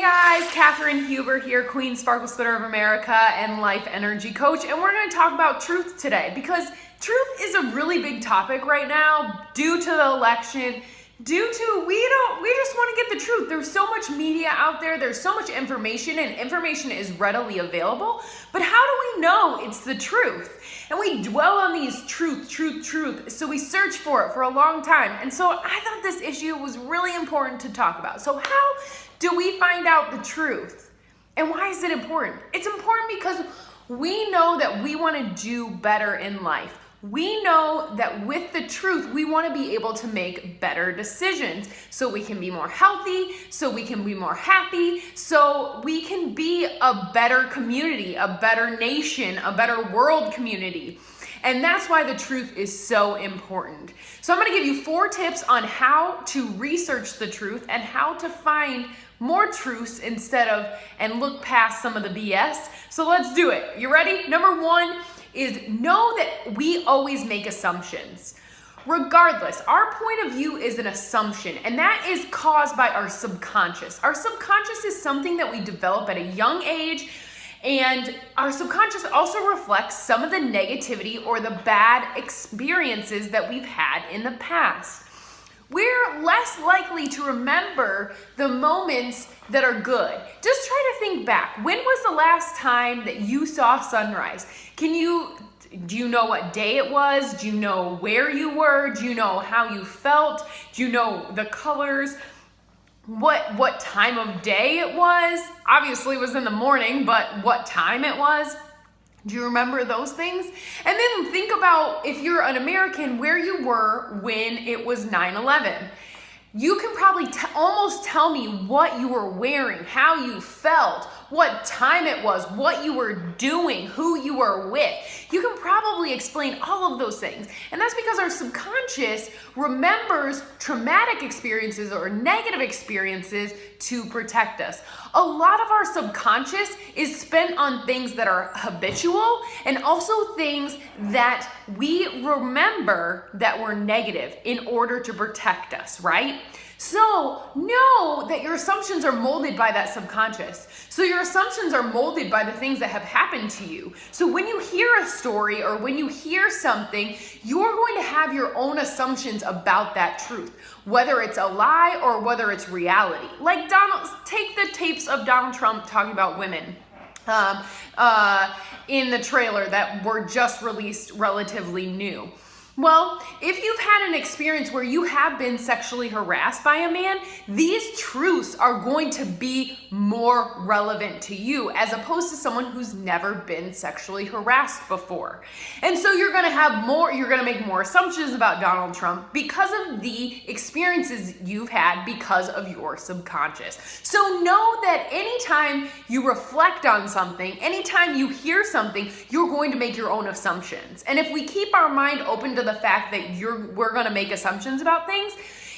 Hey guys, Kathryn.Huber here, Queen Sparkle Splitter of America and Life Energy Coach, and we're going to talk about truth today because truth is a really big topic right now due to the election, due to we just want to get the truth. There's so much media out there, there's so much information, and information is readily available, but how do we know it's the truth? And we dwell on these truth, so we search for it for a long time, and so I thought this issue was really important to talk about. So how do we find out the truth? And why is it important? It's important because we know that we want to do better in life. We know that with the truth, we want to be able to make better decisions so we can be more healthy, so we can be more happy, so we can be a better community, a better nation, a better world community. And that's why the truth is so important. So I'm going to give you 4 tips on how to research the truth and how to find more truths and look past some of the BS. So let's do it. You ready? Number 1 is know that we always make assumptions. Regardless, our point of view is an assumption, and that is caused by our subconscious. Our subconscious is something that we develop at a young age, and our subconscious also reflects some of the negativity or the bad experiences that we've had in the past. We're less likely to remember the moments that are good. Just try to think back. When was the last time that you saw sunrise? Do you know what day it was? Do you know where you were? Do you know how you felt? Do you know the colors? What time of day it was? Obviously it was in the morning, but what time it was? Do you remember those things? And then think about, if you're an American, where you were when it was 9/11. You can probably almost tell me what you were wearing, how you felt, what time it was, what you were doing, who you were with. You can probably explain all of those things. And that's because our subconscious remembers traumatic experiences or negative experiences to protect us. A lot of our subconscious is spent on things that are habitual and also things that we remember that were negative in order to protect us, right? So know that your assumptions are molded by that subconscious. So your assumptions are molded by the things that have happened to you. So when you hear a story or when you hear something, you're going to have your own assumptions about that truth, whether it's a lie or whether it's reality. Like take the tapes of Donald Trump talking about women in the trailer that were just released relatively new. Well, if you've had an experience where you have been sexually harassed by a man, these truths are going to be more relevant to you as opposed to someone who's never been sexually harassed before. And so you're going to make more assumptions about Donald Trump because of the experiences you've had because of your subconscious. So know that anytime you reflect on something, anytime you hear something, you're going to make your own assumptions. And if we keep our mind open to the fact that we're going to make assumptions about things,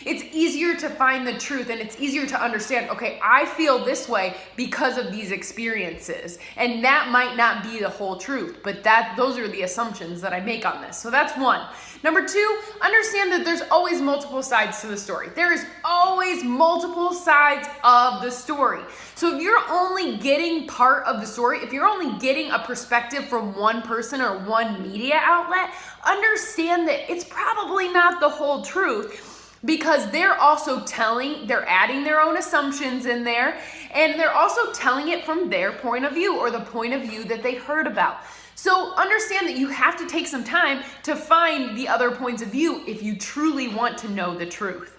it's easier to find the truth and it's easier to understand, okay, I feel this way because of these experiences. And that might not be the whole truth, but those are the assumptions that I make on this. So that's 1. Number 2, understand that there's always multiple sides to the story. There is always multiple sides of the story. So if you're only getting part of the story, if you're only getting a perspective from one person or one media outlet, understand that it's probably not the whole truth, because they're adding their own assumptions in there, and they're also telling it from their point of view or the point of view that they heard about. So understand that you have to take some time to find the other points of view if you truly want to know the truth.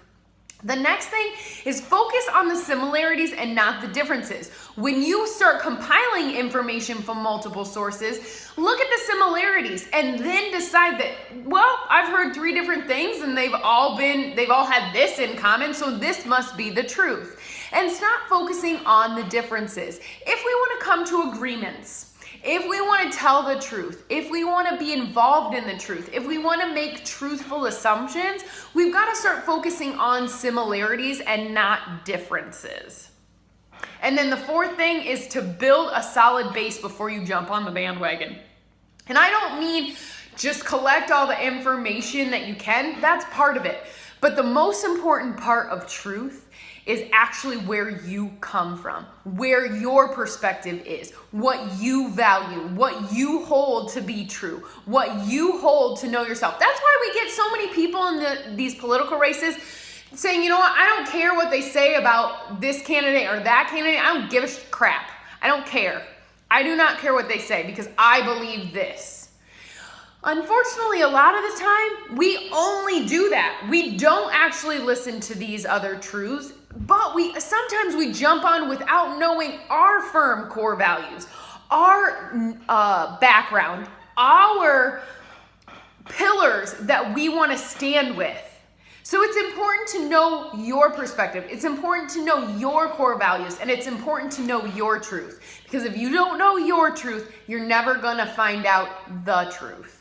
The next thing is focus on the similarities and not the differences. When you start compiling information from multiple sources, look at the similarities and then decide that, well, I've heard 3 different things and they've all had this in common, so this must be the truth. And stop focusing on the differences. If we want to come to agreements, if we want to tell the truth, if we want to be involved in the truth, if we want to make truthful assumptions, we've got to start focusing on similarities and not differences. And then the 4th thing is to build a solid base before you jump on the bandwagon. And I don't mean just collect all the information that you can. That's part of it. But the most important part of truth is actually where you come from, where your perspective is, what you value, what you hold to be true, what you hold to know yourself. That's why we get so many people in these political races saying, you know what, I don't care what they say about this candidate or that candidate. I don't give a crap. I don't care. I do not care what they say because I believe this. Unfortunately, a lot of the time, we only do that. We don't actually listen to these other truths, but sometimes we jump on without knowing our firm core values, our background, our pillars that we want to stand with. So it's important to know your perspective. It's important to know your core values, and it's important to know your truth. Because if you don't know your truth, you're never gonna find out the truth.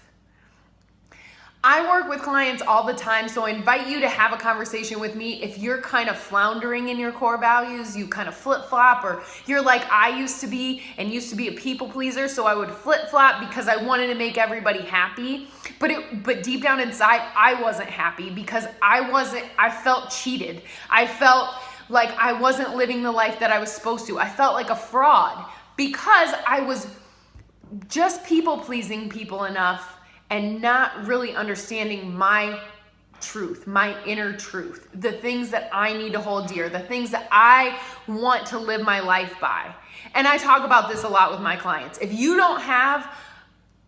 I work with clients all the time, so I invite you to have a conversation with me. If you're kind of floundering in your core values, you kind of flip-flop, or you're like I used to be a people pleaser, so I would flip-flop because I wanted to make everybody happy. But deep down inside, I wasn't happy because I felt cheated. I felt like I wasn't living the life that I was supposed to. I felt like a fraud because I was just people-pleasing people enough and not really understanding my truth, my inner truth, the things that I need to hold dear, the things that I want to live my life by. And I talk about this a lot with my clients. If you don't have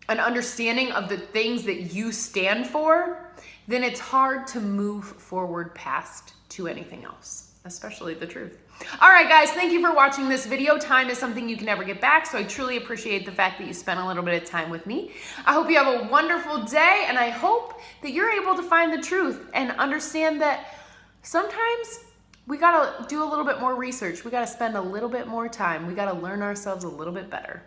an understanding of the things that you stand for, then it's hard to move forward past to anything else, especially the truth. All right, guys, thank you for watching this video. Time is something you can never get back, so I truly appreciate the fact that you spent a little bit of time with me. I hope you have a wonderful day, and I hope that you're able to find the truth and understand that sometimes we gotta do a little bit more research. We gotta spend a little bit more time. We gotta learn ourselves a little bit better.